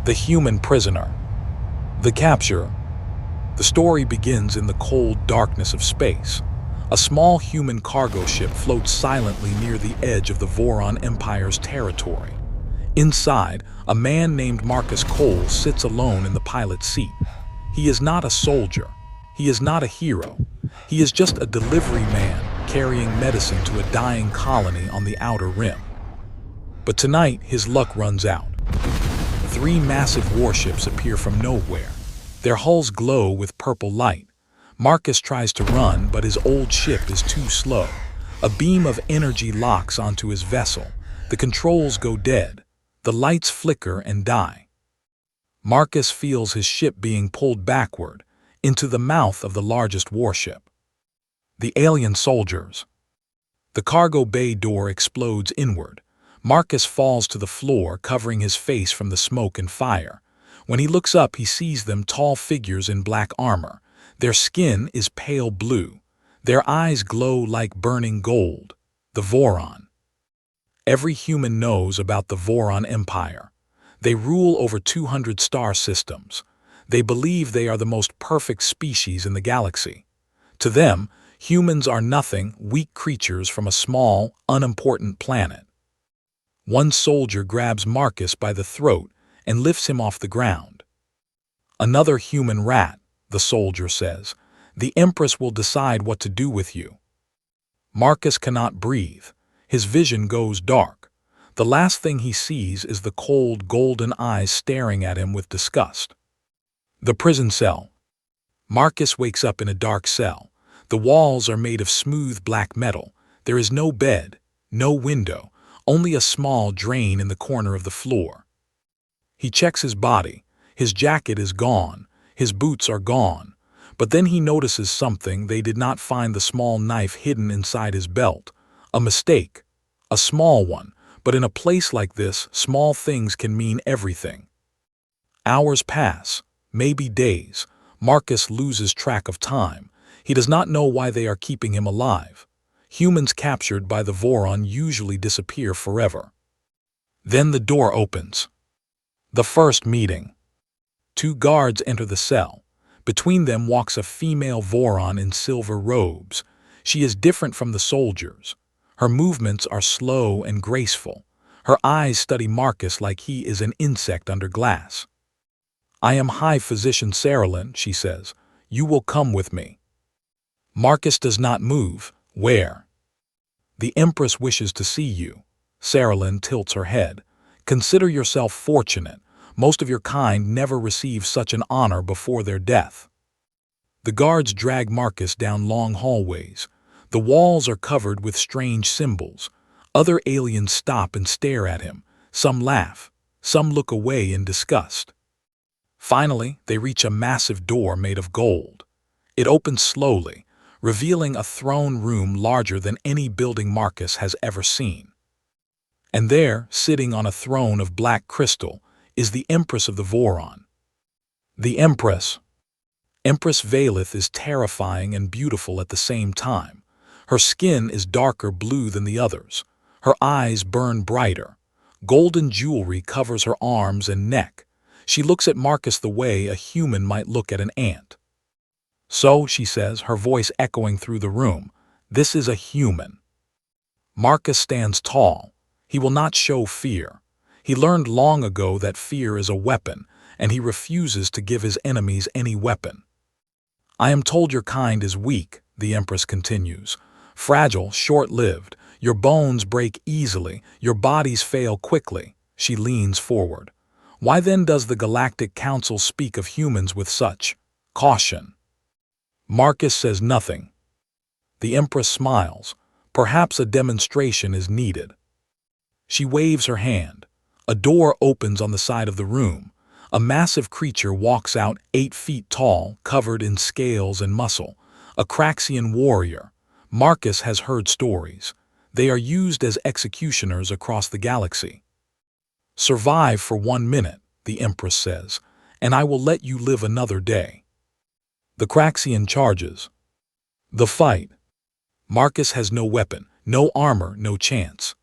The human prisoner. The capture. The story begins in the cold darkness of space. A small human cargo ship floats silently near the edge of the Voraan Empire's territory. Inside, a man named Marcus Cole sits alone in the pilot's seat. He is not a soldier. He is not a hero. He is just a delivery man carrying medicine to a dying colony on the outer rim. But tonight, his luck runs out. 3 massive warships appear from nowhere. Their hulls glow with purple light. Marcus tries to run, but his old ship is too slow. A beam of energy locks onto his vessel. The controls go dead. The lights flicker and die. Marcus feels his ship being pulled backward into the mouth of the largest warship. The alien soldiers. The cargo bay door explodes inward. Marcus falls to the floor, covering his face from the smoke and fire. When he looks up, he sees them, tall figures in black armor. Their skin is pale blue. Their eyes glow like burning gold. The Voraan. Every human knows about the Voraan Empire. They rule over 200 star systems. They believe they are the most perfect species in the galaxy. To them, humans are nothing, weak creatures from a small, unimportant planet. One soldier grabs Marcus by the throat and lifts him off the ground. "Another human rat," the soldier says. "The Empress will decide what to do with you." Marcus cannot breathe. His vision goes dark. The last thing he sees is the cold, golden eyes staring at him with disgust. The prison cell. Marcus wakes up in a dark cell. The walls are made of smooth black metal. There is no bed, no window, only a small drain in the corner of the floor. He checks his body. His jacket is gone. His boots are gone. But then he notices something. They did not find the small knife hidden inside his belt. A mistake. A small one. But in a place like this, small things can mean everything. Hours pass. Maybe days. Marcus loses track of time. He does not know why they are keeping him alive. Humans captured by the Voraan usually disappear forever. Then the door opens. The first meeting. 2 guards enter the cell. Between them walks a female Voraan in silver robes. She is different from the soldiers. Her movements are slow and graceful. Her eyes study Marcus like he is an insect under glass. "I am High Physician Saralyn," she says. "You will come with me." Marcus does not move. "Where?" "The Empress wishes to see you." Saralyn tilts her head. "Consider yourself fortunate. Most of your kind never receive such an honor before their death." The guards drag Marcus down long hallways. The walls are covered with strange symbols. Other aliens stop and stare at him. Some laugh. Some look away in disgust. Finally, they reach a massive door made of gold. It opens slowly, revealing a throne room larger than any building Marcus has ever seen. And there, sitting on a throne of black crystal, is the Empress of the Voraan. The Empress. Empress Valeth is terrifying and beautiful at the same time. Her skin is darker blue than the others. Her eyes burn brighter. Golden jewelry covers her arms and neck. She looks at Marcus the way a human might look at an ant. "So," she says, her voice echoing through the room, "this is a human." Marcus stands tall. He will not show fear. He learned long ago that fear is a weapon, and he refuses to give his enemies any weapon. "I am told your kind is weak," the Empress continues. "Fragile, short-lived. Your bones break easily. Your bodies fail quickly." She leans forward. "Why then does the Galactic Council speak of humans with such caution?" Marcus says nothing. The Empress smiles. Perhaps a demonstration is needed. She waves her hand. A door opens on the side of the room. A massive creature walks out, 8 feet tall, covered in scales and muscle. A Craxian warrior. Marcus has heard stories. They are used as executioners across the galaxy. "Survive for 1 minute," the Empress says, "and I will let you live another day." The Craxian charges. The fight. Marcus has no weapon, no armor, no chance.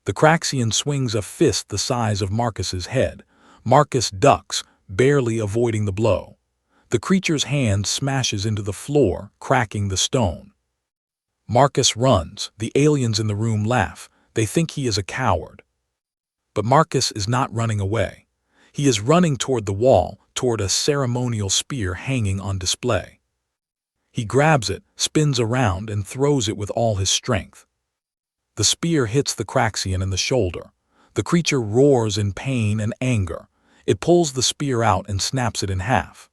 The Craxian swings a fist the size of Marcus's head. Marcus ducks, barely avoiding the blow. The creature's hand smashes into the floor, cracking the stone. Marcus runs. The aliens in the room laugh. They think he is a coward. But Marcus is not running away. He is running toward the wall, toward a ceremonial spear hanging on display. He grabs it, spins around, and throws it with all his strength. The spear hits the Craxian in the shoulder. The creature roars in pain and anger. It pulls the spear out and snaps it in half.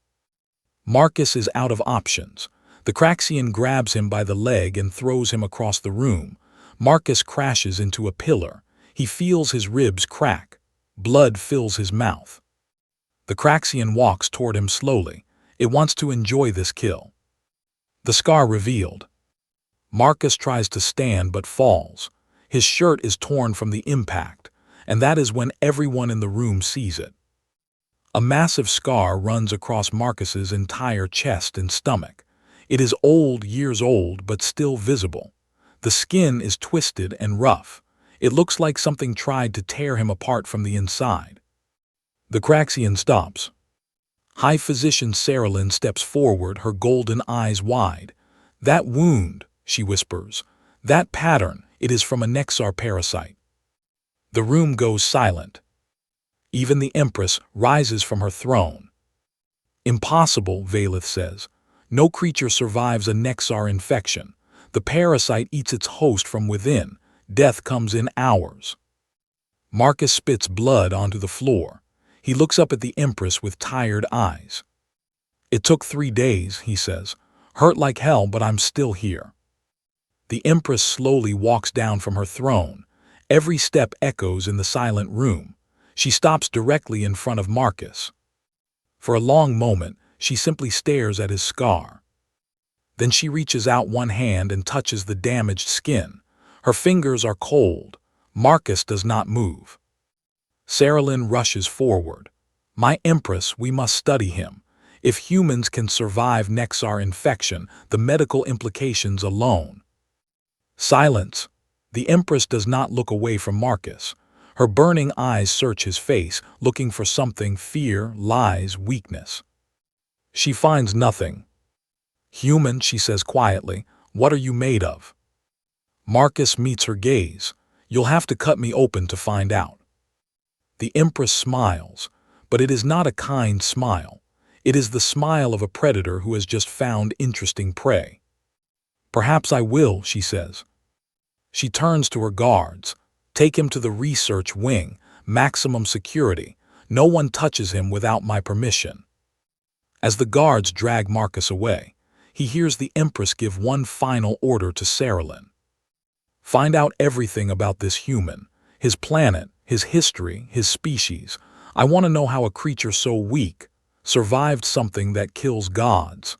Marcus is out of options. The Craxian grabs him by the leg and throws him across the room. Marcus crashes into a pillar. He feels his ribs crack. Blood fills his mouth. The Craxian walks toward him slowly. It wants to enjoy this kill. The scar revealed. Marcus tries to stand but falls. His shirt is torn from the impact, and that is when everyone in the room sees it. A massive scar runs across Marcus's entire chest and stomach. It is old, years old, but still visible. The skin is twisted and rough. It looks like something tried to tear him apart from the inside. The Craxian stops. High Physician Saralyn steps forward, her golden eyes wide. "That wound," she whispers. "That pattern, it is from a Nexar parasite." The room goes silent. Even the Empress rises from her throne. "Impossible," Valeth says. "No creature survives a Nexar infection. The parasite eats its host from within. Death comes in hours." Marcus spits blood onto the floor. He looks up at the Empress with tired eyes. "It took 3 days," he says. "Hurt like hell, but I'm still here." The Empress slowly walks down from her throne. Every step echoes in the silent room. She stops directly in front of Marcus. For a long moment, she simply stares at his scar. Then she reaches out one hand and touches the damaged skin. Her fingers are cold. Marcus does not move. Saralyn rushes forward. "My Empress, we must study him. If humans can survive Nexar infection, the medical implications alone." Silence. The Empress does not look away from Marcus. Her burning eyes search his face, looking for something: fear, lies, weakness. She finds nothing. "Human," she says quietly, "what are you made of?" Marcus meets her gaze. "You'll have to cut me open to find out." The Empress smiles, but it is not a kind smile. It is the smile of a predator who has just found interesting prey. "Perhaps I will," she says. She turns to her guards. "Take him to the research wing, maximum security. No one touches him without my permission." As the guards drag Marcus away, he hears the Empress give one final order to Saralyn. "Find out everything about this human, his planet, his history, his species. I want to know how a creature so weak survived something that kills gods."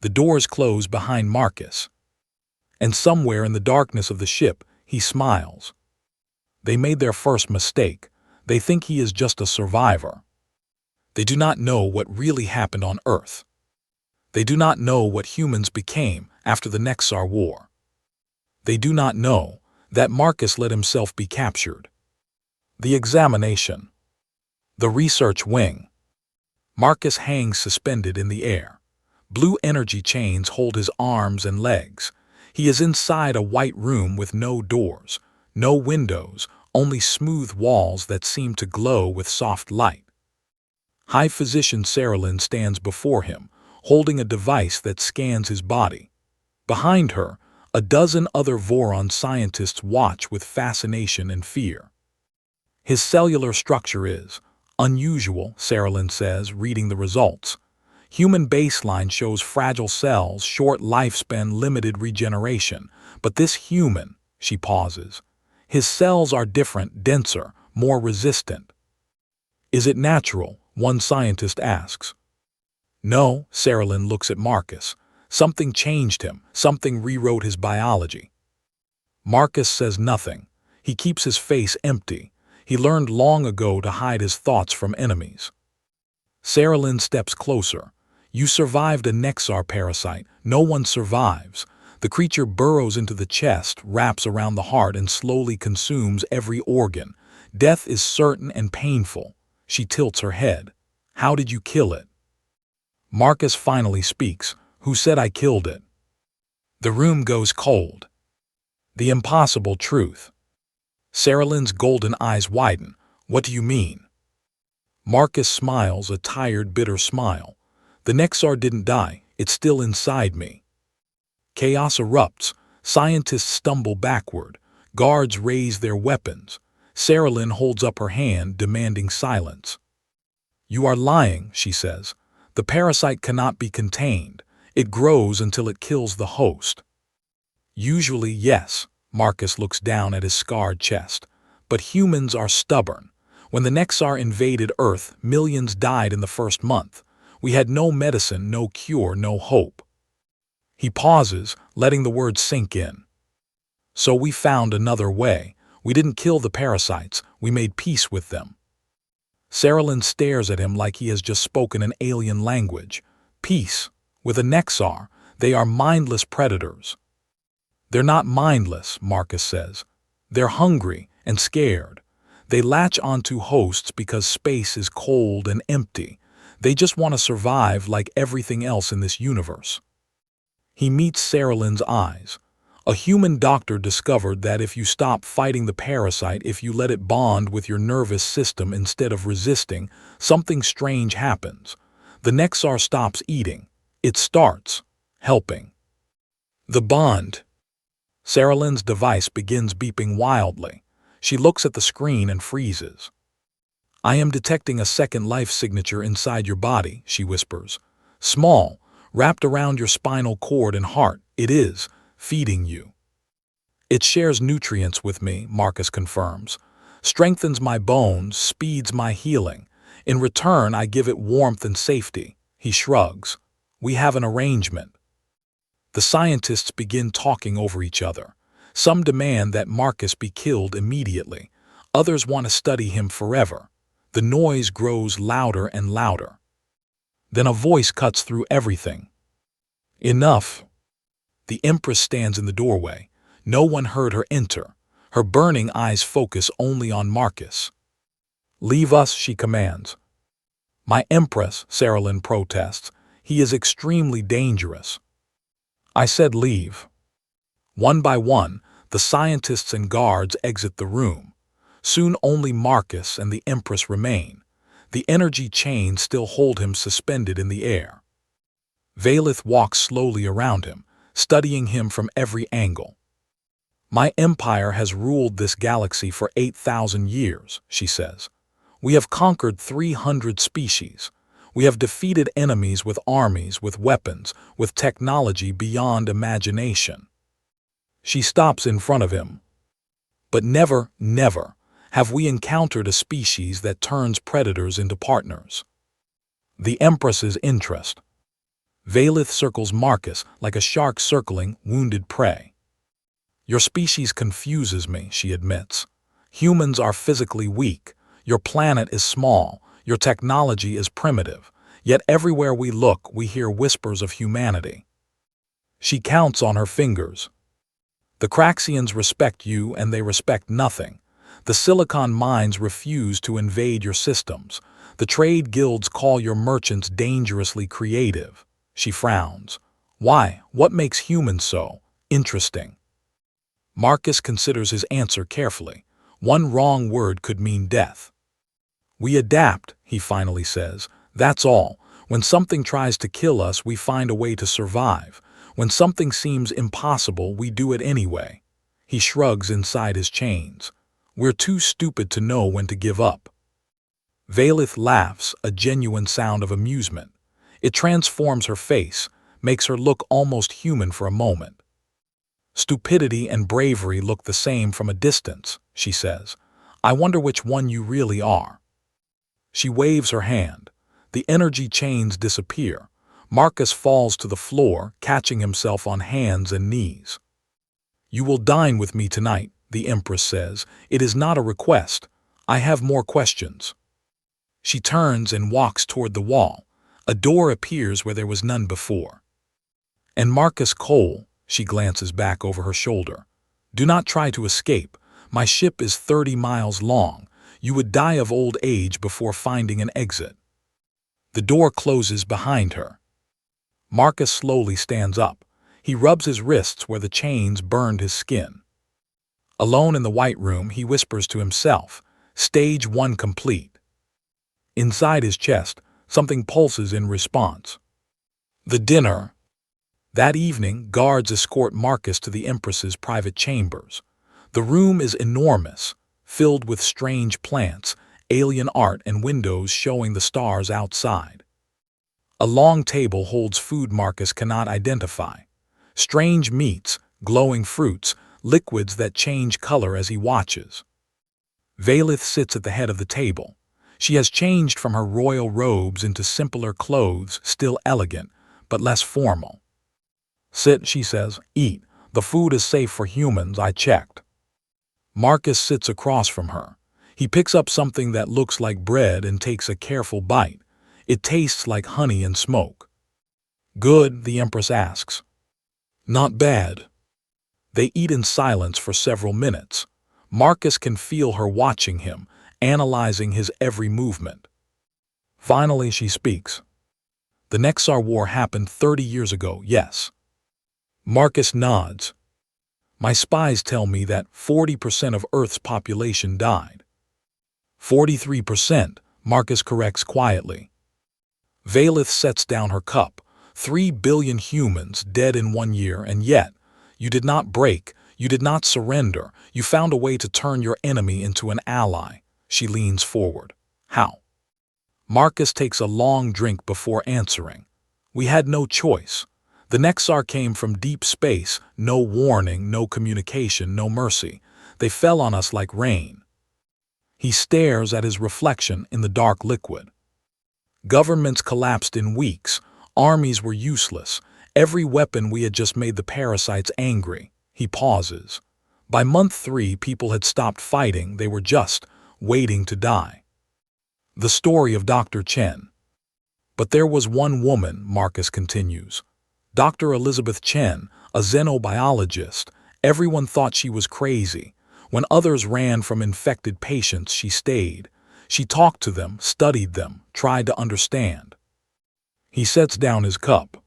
The doors close behind Marcus. And somewhere in the darkness of the ship, he smiles. They made their first mistake. They think he is just a survivor. They do not know what really happened on Earth. They do not know what humans became after the Nexar War. They do not know that Marcus let himself be captured. The examination. The research wing. Marcus hangs suspended in the air. Blue energy chains hold his arms and legs. He is inside a white room with no doors, no windows, only smooth walls that seem to glow with soft light. High Physician Saralyn stands before him, holding a device that scans his body. Behind her, a dozen other Voraan scientists watch with fascination and fear. "His cellular structure is unusual," Saralyn says, reading the results. "Human baseline shows fragile cells, short lifespan, limited regeneration. But this human," she pauses, "his cells are different, denser, more resistant." "Is it natural?" one scientist asks. "No," Saralyn looks at Marcus. "Something changed him, something rewrote his biology." Marcus says nothing. He keeps his face empty. He learned long ago to hide his thoughts from enemies. Saralyn steps closer. "You survived a Nexar parasite. No one survives." The creature burrows into the chest, wraps around the heart, and slowly consumes every organ. "Death is certain and painful." She tilts her head. How did you kill it? Marcus finally speaks. Who said I killed it? The room goes cold. The impossible truth. Sarah Lynn's golden eyes widen. What do you mean? Marcus smiles, a tired, bitter smile. The Nexar didn't die. It's still inside me. Chaos erupts. Scientists stumble backward. Guards raise their weapons. Sarah Lynn holds up her hand, demanding silence. You are lying, she says. The parasite cannot be contained. It grows until it kills the host. Usually, yes. Marcus looks down at his scarred chest. But humans are stubborn. When the Nexar invaded Earth, millions died in the first month. We had no medicine, no cure, no hope. He pauses, letting the words sink in. So we found another way. We didn't kill the parasites, we made peace with them. Sarah Lynn stares at him like he has just spoken an alien language. Peace. With a Nexar, they are mindless predators. They're not mindless, Marcus says. They're hungry and scared. They latch onto hosts because space is cold and empty. They just want to survive like everything else in this universe. He meets Sarah Lynn's eyes. A human doctor discovered that if you stop fighting the parasite, if you let it bond with your nervous system instead of resisting, something strange happens. The Nexar stops eating. It starts helping. The bond. Sarah Lynn's device begins beeping wildly. She looks at the screen and freezes. I am detecting a second life signature inside your body, she whispers. Small, wrapped around your spinal cord and heart. It is feeding you. It shares nutrients with me, Marcus confirms. Strengthens my bones, speeds my healing. In return, I give it warmth and safety. He shrugs. We have an arrangement. The scientists begin talking over each other. Some demand that Marcus be killed immediately. Others want to study him forever. The noise grows louder and louder. Then a voice cuts through everything. Enough. The Empress stands in the doorway. No one heard her enter. Her burning eyes focus only on Marcus. Leave us, she commands. My Empress, Sarah Lynn protests. He is extremely dangerous. I said leave. One by one, the scientists and guards exit the room. Soon only Marcus and the Empress remain. The energy chains still hold him suspended in the air. Valith walks slowly around him, studying him from every angle. My empire has ruled this galaxy for 8,000 years, she says. We have conquered 300 species. We have defeated enemies with armies, with weapons, with technology beyond imagination. She stops in front of him. But never, never have we encountered a species that turns predators into partners. The Empress's interest. Valith circles Marcus like a shark circling wounded prey. Your species confuses me, she admits. Humans are physically weak. Your planet is small. Your technology is primitive. Yet everywhere we look, we hear whispers of humanity. She counts on her fingers. The Craxians respect you and they respect nothing. The Silicon mines refuse to invade your systems. The trade guilds call your merchants dangerously creative. She frowns. Why? What makes humans so interesting? Marcus considers his answer carefully. One wrong word could mean death. We adapt, he finally says. That's all. When something tries to kill us, we find a way to survive. When something seems impossible, we do it anyway. He shrugs inside his chains. We're too stupid to know when to give up. Valith laughs, a genuine sound of amusement. It transforms her face, makes her look almost human for a moment. Stupidity and bravery look the same from a distance, she says. I wonder which one you really are. She waves her hand. The energy chains disappear. Marcus falls to the floor, catching himself on hands and knees. You will dine with me tonight, the Empress says. It is not a request. I have more questions. She turns and walks toward the wall. A door appears where there was none before. And Marcus Cole, she glances back over her shoulder. Do not try to escape. My ship is 30 miles long. You would die of old age before finding an exit. The door closes behind her. Marcus slowly stands up. He rubs his wrists where the chains burned his skin. Alone in the white room, he whispers to himself, "Stage 1 complete." Inside his chest, something pulses in response. The dinner. That evening, guards escort Marcus to the Empress's private chambers. The room is enormous, filled with strange plants, alien art, and windows showing the stars outside. A long table holds food Marcus cannot identify. Strange meats, glowing fruits, liquids that change color as he watches. Valith sits at the head of the table. She has changed from her royal robes into simpler clothes, still elegant, but less formal. "Sit," she says. "Eat. The food is safe for humans, I checked." Marcus sits across from her. He picks up something that looks like bread and takes a careful bite. It tastes like honey and smoke. "Good?" the Empress asks. "Not bad." They eat in silence for several minutes. Marcus can feel her watching him, analyzing his every movement. Finally, she speaks. "The Nexar War happened 30 years ago, yes?" Marcus nods. "My spies tell me that 40% of Earth's population died." 43%, Marcus corrects quietly. Valith sets down her cup. 3 billion humans dead in 1 year, and yet, you did not break, you did not surrender, you found a way to turn your enemy into an ally. She leans forward. "How?" Marcus takes a long drink before answering. "We had no choice. The Nexar came from deep space, no warning, no communication, no mercy. They fell on us like rain." He stares at his reflection in the dark liquid. Governments collapsed in weeks. Armies were useless. Every weapon we had just made the parasites angry. He pauses. By month 3, people had stopped fighting. They were just waiting to die. The story of Dr. Chen. "But there was one woman," Marcus continues. "Dr. Elizabeth Chen, a xenobiologist. Everyone thought she was crazy. When others ran from infected patients, she stayed. She talked to them, studied them, tried to understand." He sets down his cup.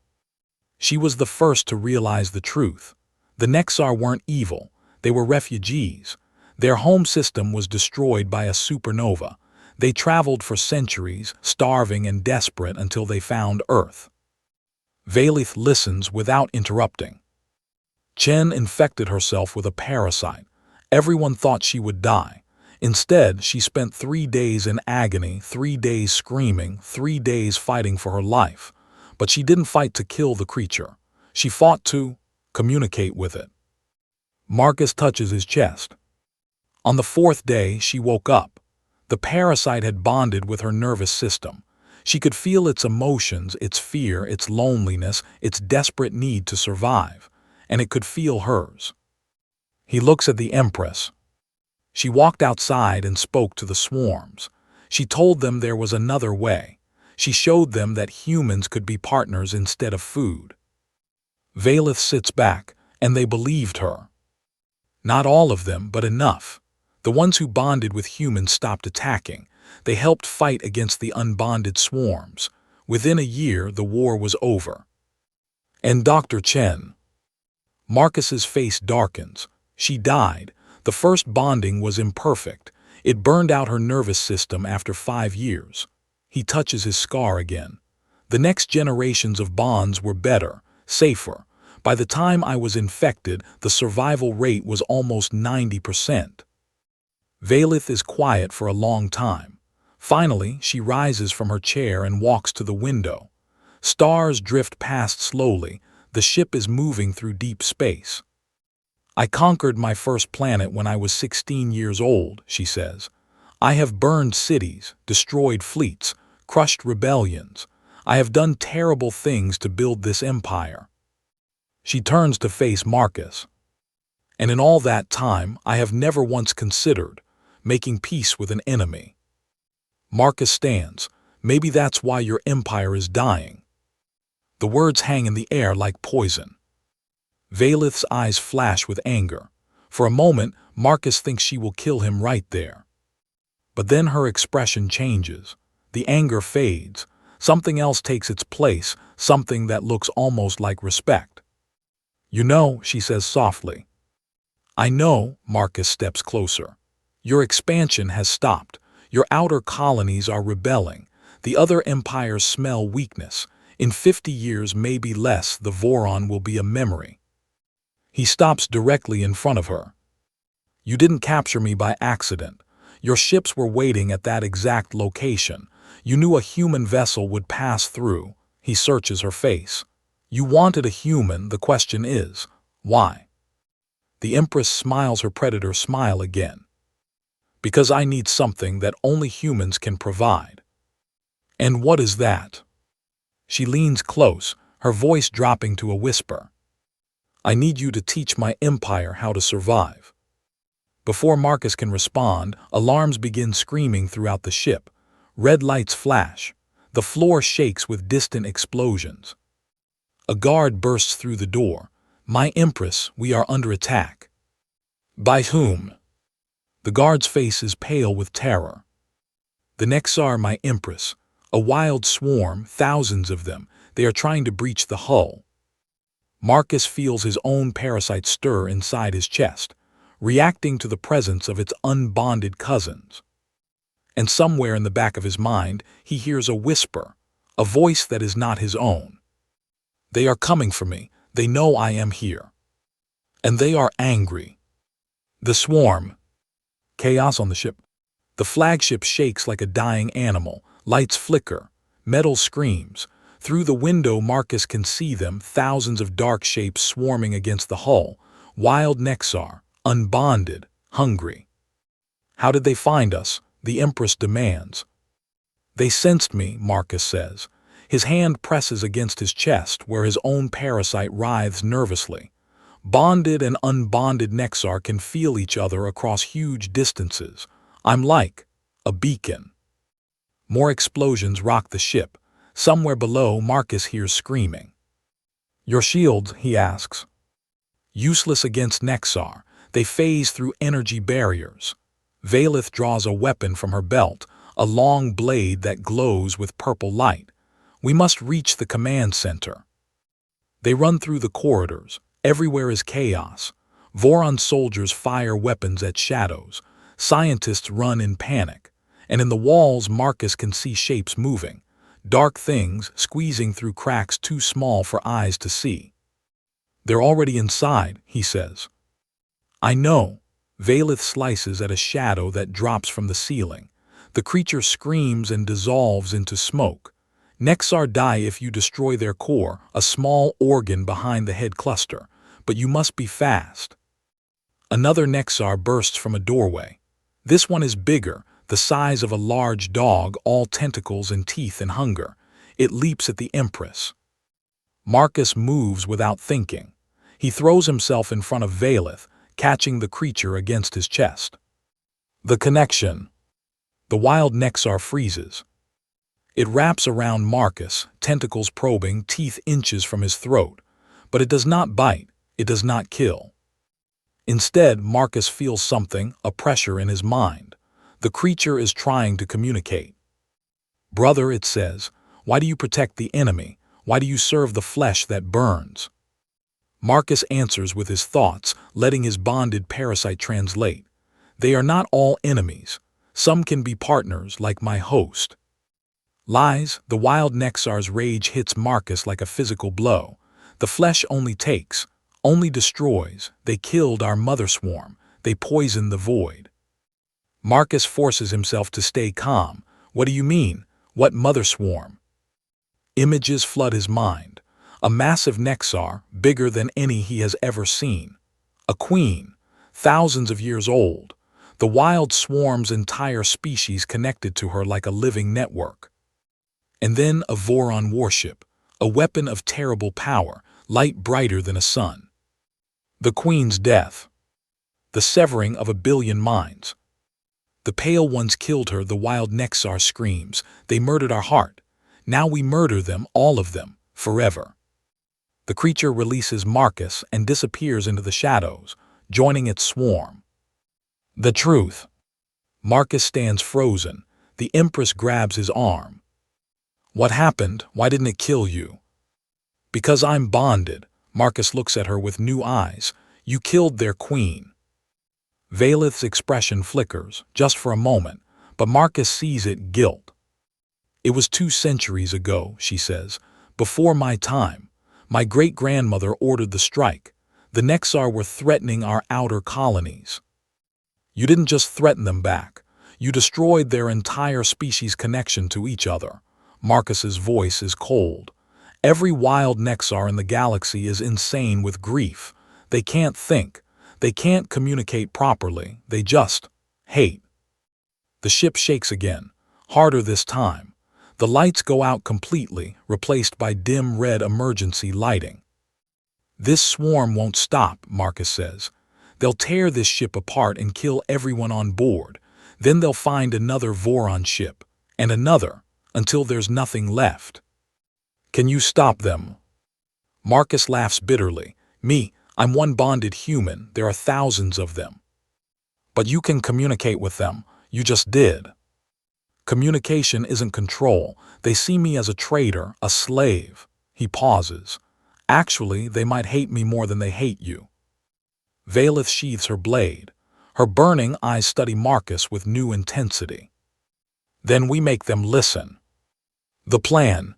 "She was the first to realize the truth. The Nexar weren't evil. They were refugees. Their home system was destroyed by a supernova. They traveled for centuries, starving and desperate, until they found Earth." Valith listens without interrupting. "Chen infected herself with a parasite. Everyone thought she would die. Instead, she spent 3 days in agony, 3 days screaming, 3 days fighting for her life. But she didn't fight to kill the creature. She fought to communicate with it." Marcus touches his chest. "On the 4th day, she woke up. The parasite had bonded with her nervous system. She could feel its emotions, its fear, its loneliness, its desperate need to survive, and it could feel hers." He looks at the Empress. "She walked outside and spoke to the swarms. She told them there was another way. She showed them that humans could be partners instead of food." Valith sits back, and they believed her. Not all of them, but enough. The ones who bonded with humans stopped attacking. They helped fight against the unbonded swarms. Within a year, the war was over. "And Dr. Chen?" Marcus's face darkens. "She died. The first bonding was imperfect. It burned out her nervous system after 5 years. He touches his scar again. "The next generations of bonds were better, safer. By the time I was infected, the survival rate was almost 90%. Valith is quiet for a long time. Finally, she rises from her chair and walks to the window. Stars drift past slowly. The ship is moving through deep space. "I conquered my first planet when I was 16 years old," she says. "I have burned cities, destroyed fleets, crushed rebellions. I have done terrible things to build this empire." She turns to face Marcus. "And in all that time, I have never once considered making peace with an enemy." Marcus stands. "Maybe that's why your empire is dying." The words hang in the air like poison. Valith's eyes flash with anger. For a moment, Marcus thinks she will kill him right there. But then her expression changes. The anger fades. Something else takes its place, something that looks almost like respect. "You know," she says softly. "I know," Marcus steps closer. "Your expansion has stopped. Your outer colonies are rebelling. The other empires smell weakness. In 50 years, maybe less, the Voraan will be a memory." He stops directly in front of her. "You didn't capture me by accident. Your ships were waiting at that exact location. You knew a human vessel would pass through." He searches her face. "You wanted a human. The question is, why?" The Empress smiles her predator smile again. "Because I need something that only humans can provide." "And what is that?" She leans close, her voice dropping to a whisper. "I need you to teach my empire how to survive." Before Marcus can respond, alarms begin screaming throughout the ship. Red lights flash. The floor shakes with distant explosions. A guard bursts through the door. "My Empress, we are under attack." "By whom?" The guard's face is pale with terror. "The Nexar, my Empress. A wild swarm, thousands of them. They are trying to breach the hull." Marcus feels his own parasite stir inside his chest, reacting to the presence of its unbonded cousins. And somewhere in the back of his mind, he hears a whisper, a voice that is not his own. "They are coming for me. They know I am here. And they are angry." The swarm. Chaos on the ship. The flagship shakes like a dying animal. Lights flicker. Metal screams. Through the window, Marcus can see them, thousands of dark shapes swarming against the hull. Wild Nexar, unbonded, hungry. "How did they find us?" the Empress demands. "They sensed me," Marcus says. His hand presses against his chest, where his own parasite writhes nervously. Bonded and unbonded Nexar can feel each other across huge distances. "I'm like a beacon." More explosions rock the ship. Somewhere below, Marcus hears screaming. "Your shields?" he asks. "Useless against Nexar. They phase through energy barriers." Valeth draws a weapon from her belt, a long blade that glows with purple light. "We must reach the command center." They run through the corridors. Everywhere is chaos. Voraan soldiers fire weapons at shadows. Scientists run in panic. And in the walls, Marcus can see shapes moving. Dark things squeezing through cracks too small for eyes to see. "They're already inside," he says. "I know." Valeth slices at a shadow that drops from the ceiling. The creature screams and dissolves into smoke. "Nexar die if you destroy their core, a small organ behind the head cluster. But you must be fast." Another Nexar bursts from a doorway. This one is bigger, the size of a large dog, all tentacles and teeth and hunger. It leaps at the Empress. Marcus moves without thinking. He throws himself in front of Valeth, catching the creature against his chest. The connection. The wild Nexar freezes. It wraps around Marcus, tentacles probing, teeth inches from his throat. But it does not bite, it does not kill. Instead, Marcus feels something, a pressure in his mind. The creature is trying to communicate. "Brother," it says, "why do you protect the enemy? Why do you serve the flesh that burns?" Marcus answers with his thoughts, letting his bonded parasite translate. "They are not all enemies. Some can be partners, like my host." Lies. The wild Nexar's rage hits Marcus like a physical blow. "The flesh only takes, only destroys. They killed our mother swarm. They poisoned the void." Marcus forces himself to stay calm. "What do you mean? What mother swarm?" Images flood his mind. A massive Nexar, bigger than any he has ever seen. A queen, thousands of years old. The wild swarm's entire species connected to her like a living network. And then a Voraan warship, a weapon of terrible power, light brighter than a sun. The queen's death. The severing of 1,000,000,000 minds. "The pale ones killed her," the wild Nexar screams. "They murdered our heart. Now we murder them, all of them, forever." The creature releases Marcus and disappears into the shadows, joining its swarm. The truth. Marcus stands frozen. The Empress grabs his arm. What happened? Why didn't it kill you? Because I'm bonded. Marcus looks at her with new eyes. You killed their queen. Valeth's expression flickers, just for a moment, but Marcus sees it guilt. It was 2 centuries ago, she says. Before my time. My great-grandmother ordered the strike. The Nexar were threatening our outer colonies. You didn't just threaten them back. You destroyed their entire species' connection to each other. Marcus's voice is cold. Every wild Nexar in the galaxy is insane with grief. They can't think. They can't communicate properly. They just hate. The ship shakes again, harder this time. The lights go out completely, replaced by dim red emergency lighting. This swarm won't stop, Marcus says. They'll tear this ship apart and kill everyone on board. Then they'll find another Voraan ship, and another, until there's nothing left. Can you stop them? Marcus laughs bitterly. Me, I'm one bonded human. There are thousands of them. But you can communicate with them. You just did. Communication isn't control. They see me as a traitor, a slave. He pauses. Actually, they might hate me more than they hate you. Valeth sheathes her blade. Her burning eyes study Marcus with new intensity. Then we make them listen. The plan.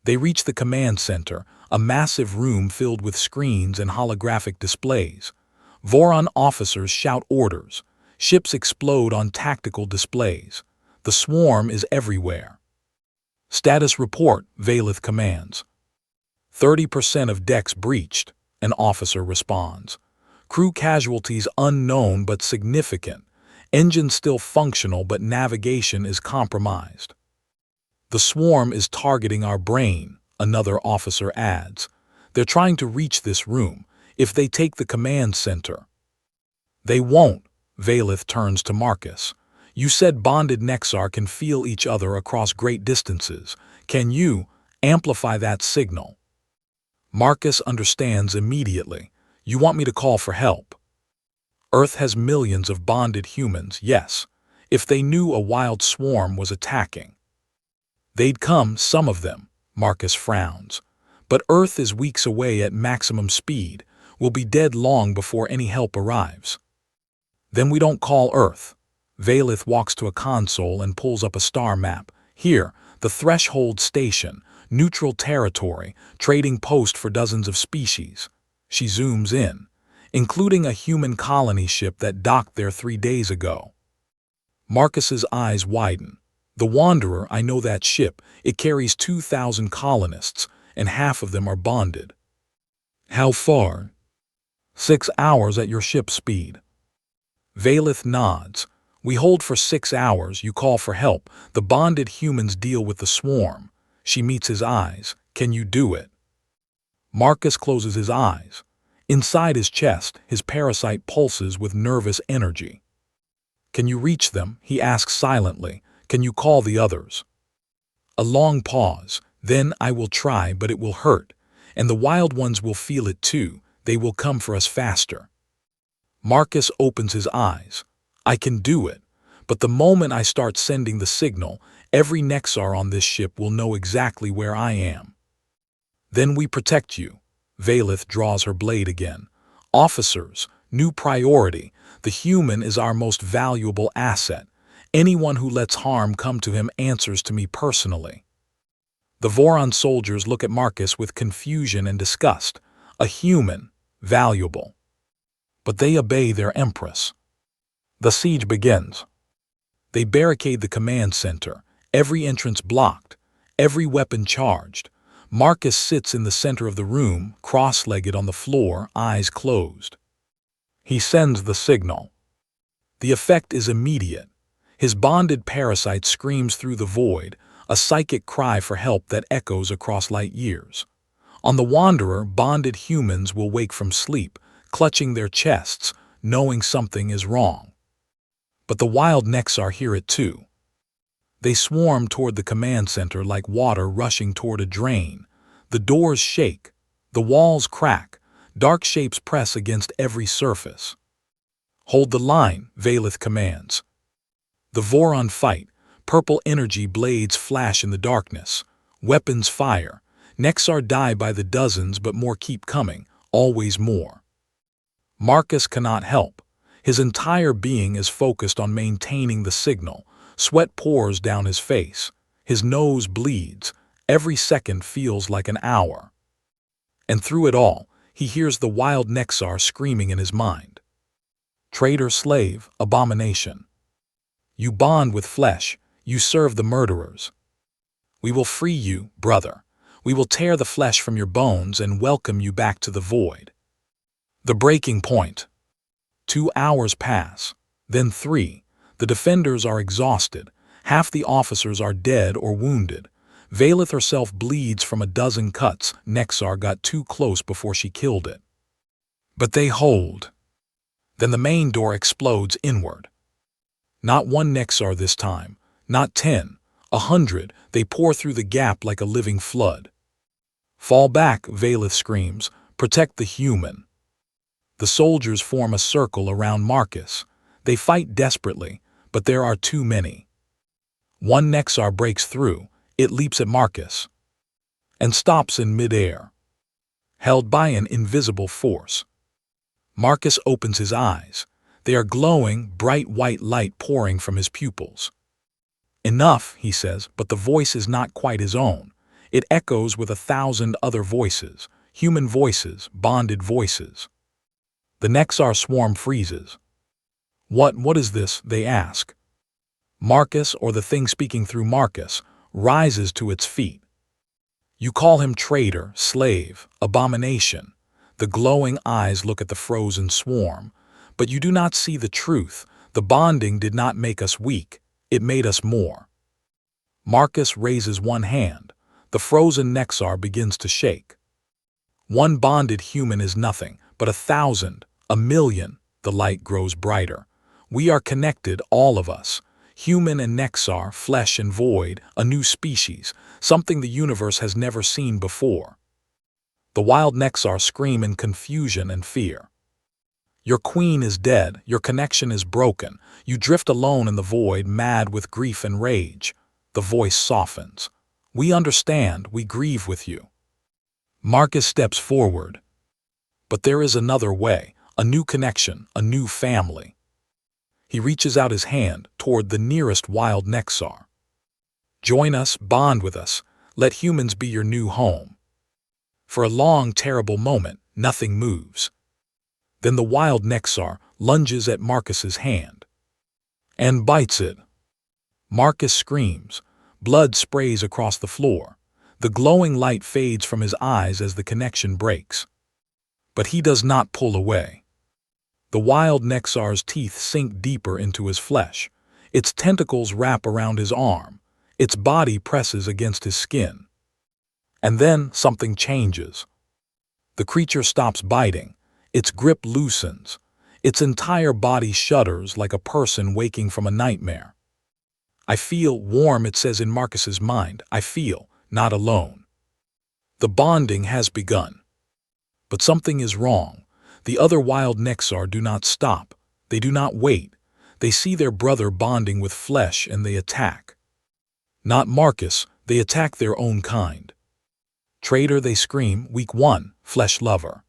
They reach the command center, a massive room filled with screens and holographic displays. Voraan officers shout orders. Ships explode on tactical displays. The swarm is everywhere. Status report, Valeth commands. 30% of decks breached, an officer responds. Crew casualties unknown but significant. Engines still functional but navigation is compromised. The swarm is targeting our brain, another officer adds. They're trying to reach this room. If they take the command center. They won't, Valeth turns to Marcus. You said bonded Nexar can feel each other across great distances. Can you amplify that signal? Marcus understands immediately. You want me to call for help? Earth has millions of bonded humans, yes. If they knew a wild swarm was attacking. They'd come, some of them, Marcus frowns. But Earth is weeks away at maximum speed. We'll be dead long before any help arrives. Then we don't call Earth. Valeth walks to a console and pulls up a star map. Here, the Threshold Station, neutral territory, trading post for dozens of species. She zooms in, including a human colony ship that docked there 3 days ago. Marcus's eyes widen. The Wanderer, I know that ship. It carries 2,000 colonists, and half of them are bonded. How far? 6 hours at your ship speed. Valeth nods. We hold for 6 hours, you call for help. The bonded humans deal with the swarm. She meets his eyes. Can you do it? Marcus closes his eyes. Inside his chest, his parasite pulses with nervous energy. Can you reach them? He asks silently. Can you call the others? A long pause. Then I will try, but it will hurt. And the wild ones will feel it too. They will come for us faster. Marcus opens his eyes. I can do it. But the moment I start sending the signal, every Nexar on this ship will know exactly where I am. Then we protect you. Valeth draws her blade again. Officers, new priority. The human is our most valuable asset. Anyone who lets harm come to him answers to me personally. The Voraan soldiers look at Marcus with confusion and disgust. A human, valuable. But they obey their Empress. The siege begins. They barricade the command center, every entrance blocked, every weapon charged. Marcus sits in the center of the room, cross-legged on the floor, eyes closed. He sends the signal. The effect is immediate. His bonded parasite screams through the void, a psychic cry for help that echoes across light years. On the Wanderer, bonded humans will wake from sleep, clutching their chests, knowing something is wrong. But the wild Nexar hear it too. They swarm toward the command center like water rushing toward a drain. The doors shake. The walls crack. Dark shapes press against every surface. Hold the line, Valeth commands. The Voraan fight. Purple energy blades flash in the darkness. Weapons fire. Nexar die by the dozens, but more keep coming, always more. Marcus cannot help. His entire being is focused on maintaining the signal. Sweat pours down his face. His nose bleeds. Every second feels like an hour. And through it all, he hears the wild Nexar screaming in his mind. Traitor, slave, abomination. You bond with flesh. You serve the murderers. We will free you, brother. We will tear the flesh from your bones and welcome you back to the void. The breaking point. 2 hours pass, then 3. The defenders are exhausted. Half the officers are dead or wounded. Valeth herself bleeds from a dozen cuts. Nexar got too close before she killed it. But they hold. Then the main door explodes inward. Not one Nexar this time, not 10, 100. They pour through the gap like a living flood. Fall back, Valeth screams. Protect the human. The soldiers form a circle around Marcus. They fight desperately, but there are too many. One Nexar breaks through. It leaps at Marcus and stops in midair, held by an invisible force. Marcus opens his eyes. They are glowing, bright white light pouring from his pupils. Enough, he says, but the voice is not quite his own. It echoes with 1,000 other voices, human voices, bonded voices. The Nexar swarm freezes. What is this? They ask. Marcus, or the thing speaking through Marcus, rises to its feet. You call him traitor, slave, abomination. The glowing eyes look at the frozen swarm. But you do not see the truth. The bonding did not make us weak. It made us more. Marcus raises one hand. The frozen Nexar begins to shake. One bonded human is nothing, but 1,000, 1,000,000. The light grows brighter. We are connected, all of us. Human and Nexar, flesh and void, a new species, something the universe has never seen before. The wild Nexar scream in confusion and fear. Your queen is dead, your connection is broken. You drift alone in the void, mad with grief and rage. The voice softens. We understand, we grieve with you. Marcus steps forward. But there is another way, a new connection, a new family. He reaches out his hand toward the nearest wild Nexar. Join us, bond with us, let humans be your new home. For a long, terrible moment, nothing moves. Then the wild Nexar lunges at Marcus's hand and bites it. Marcus screams. Blood sprays across the floor. The glowing light fades from his eyes as the connection breaks. But he does not pull away. The wild Nexar's teeth sink deeper into his flesh. Its tentacles wrap around his arm. Its body presses against his skin. And then something changes. The creature stops biting. Its grip loosens. Its entire body shudders like a person waking from a nightmare. I feel warm, it says in Marcus's mind. I feel not alone. The bonding has begun. But something is wrong. The other wild Nexar do not stop. They do not wait. They see their brother bonding with flesh and they attack. Not Marcus, they attack their own kind. Traitor, they scream, weak one, flesh lover.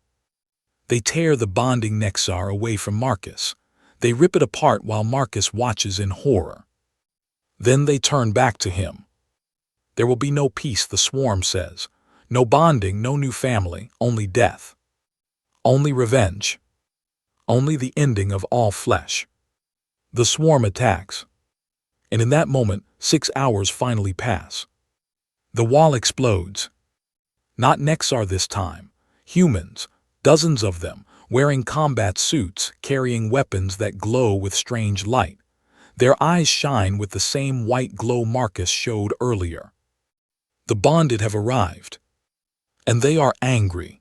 They tear the bonding Nexar away from Marcus. They rip it apart while Marcus watches in horror. Then they turn back to him. There will be no peace, the swarm says. No bonding, no new family, only death. Only revenge. Only the ending of all flesh. The swarm attacks. And in that moment, 6 hours finally pass. The wall explodes. Not Nexar this time. Humans, dozens of them, wearing combat suits, carrying weapons that glow with strange light. Their eyes shine with the same white glow Marcus showed earlier. The bonded have arrived. And they are angry.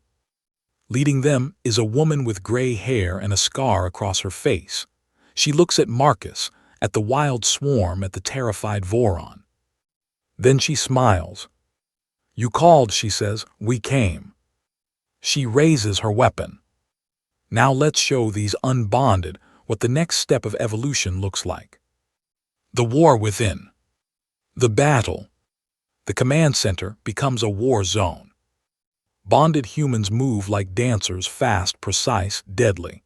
Leading them is a woman with gray hair and a scar across her face. She looks at Marcus, at the wild swarm, at the terrified Voraan. Then she smiles. You called, she says, we came. She raises her weapon. Now let's show these unbonded what the next step of evolution looks like. The war within. The battle. The command center becomes a war zone. Bonded humans move like dancers, fast, precise, deadly.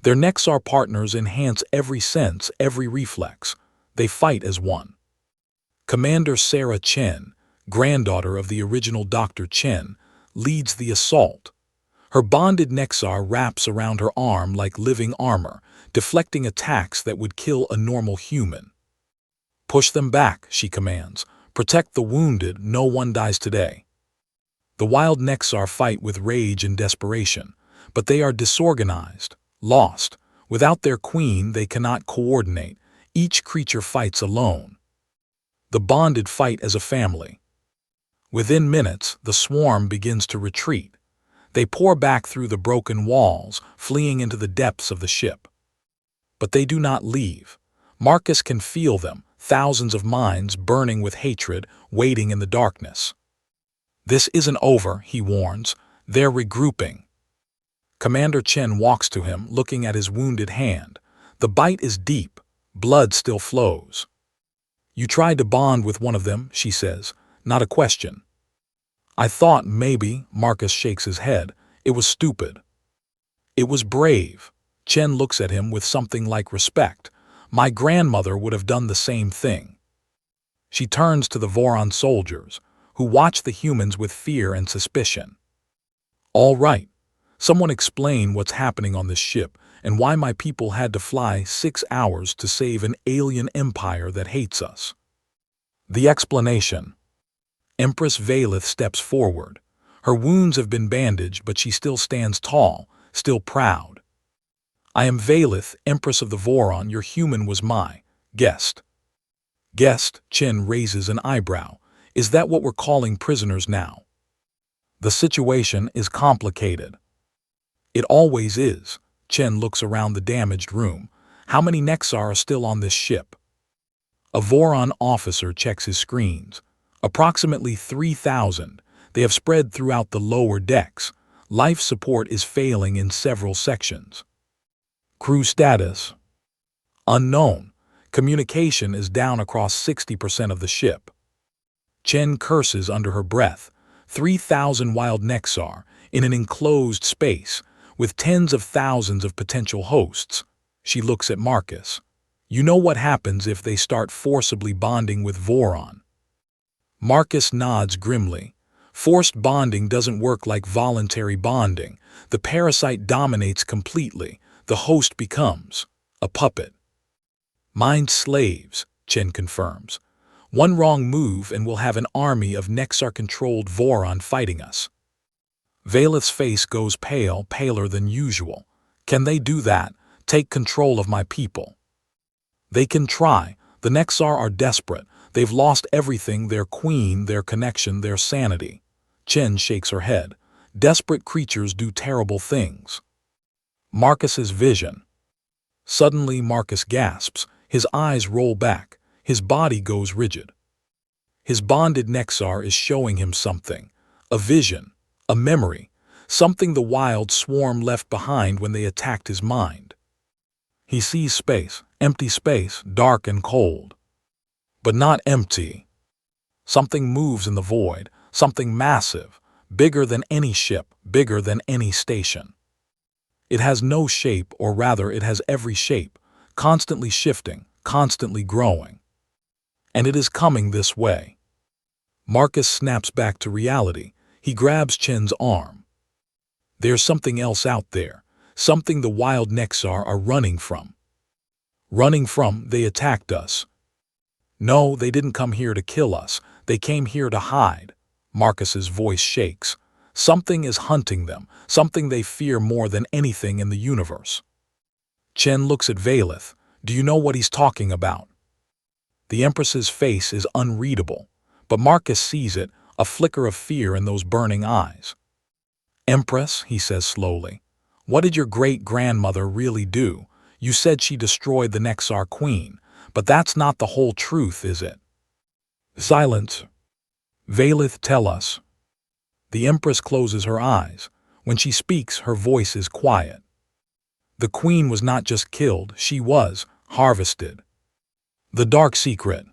Their Nexar partners enhance every sense, every reflex. They fight as one. Commander Sarah Chen, granddaughter of the original Dr. Chen, leads the assault. Her bonded Nexar wraps around her arm like living armor, deflecting attacks that would kill a normal human. "Push them back," she commands. "Protect the wounded, no one dies today." The wild Nexar fight with rage and desperation, but they are disorganized, lost. Without their queen, they cannot coordinate. Each creature fights alone. The bonded fight as a family. Within minutes, the swarm begins to retreat. They pour back through the broken walls, fleeing into the depths of the ship. But they do not leave. Marcus can feel them, thousands of minds burning with hatred, waiting in the darkness. "This isn't over," he warns. "They're regrouping." Commander Chen walks to him, looking at his wounded hand. The bite is deep. Blood still flows. "You tried to bond with one of them," she says. "Not a question." "I thought maybe," Marcus shakes his head. "It was stupid." "It was brave." Chen looks at him with something like respect. "My grandmother would have done the same thing." She turns to the Voraan soldiers, who watch the humans with fear and suspicion. "All right, someone explain what's happening on this ship and why my people had to fly 6 hours to save an alien empire that hates us." The explanation. Empress Valeth steps forward. Her wounds have been bandaged, but she still stands tall, still proud. "I am Valeth, Empress of the Voraan. Your human was my guest." "Guest?" Chen raises an eyebrow. "Is that what we're calling prisoners now?" The situation is complicated. It always is. Chen looks around the damaged room. How many Nexar are still on this ship? A Voraan officer checks his screens. Approximately 3,000. They have spread throughout the lower decks. Life support is failing in several sections. Crew status. Unknown. Communication is down across 60% of the ship. Chen curses under her breath. 3,000 wild Nexar in an enclosed space with tens of thousands of potential hosts. She looks at Marcus. "You know what happens if they start forcibly bonding with Voraan?" Marcus nods grimly. "Forced bonding doesn't work like voluntary bonding. The parasite dominates completely. The host becomes a puppet." "Mind slaves," Chen confirms. "One wrong move and we'll have an army of Nexar-controlled Voraan fighting us." Valeth's face goes pale, paler than usual. "Can they do that? Take control of my people?" "They can try. The Nexar are desperate. They've lost everything, their queen, their connection, their sanity." Chen shakes her head. "Desperate creatures do terrible things." Marcus's vision. Suddenly Marcus gasps. His eyes roll back. His body goes rigid. His bonded Nexar is showing him something. A vision. A memory. Something the wild swarm left behind when they attacked his mind. He sees space. Empty space, dark and cold. But not empty. Something moves in the void. Something massive. Bigger than any ship. Bigger than any station. It has no shape, or rather it has every shape, constantly shifting, constantly growing. And it is coming this way. Marcus snaps back to reality. He grabs Chen's arm. There's something else out there, something the wild Nexar are running from. Running from, they attacked us. No, they didn't come here to kill us. They came here to hide. Marcus's voice shakes. Something is hunting them, something they fear more than anything in the universe. Chen looks at Valeth. "Do you know what he's talking about?" The Empress's face is unreadable, but Marcus sees it, a flicker of fear in those burning eyes. "Empress," he says slowly, "what did your great-grandmother really do? You said she destroyed the Nexar queen, but that's not the whole truth, is it?" Silence. "Valeth, tell us." The Empress closes her eyes. When she speaks, her voice is quiet. "The queen was not just killed, she was harvested." The Dark Secret.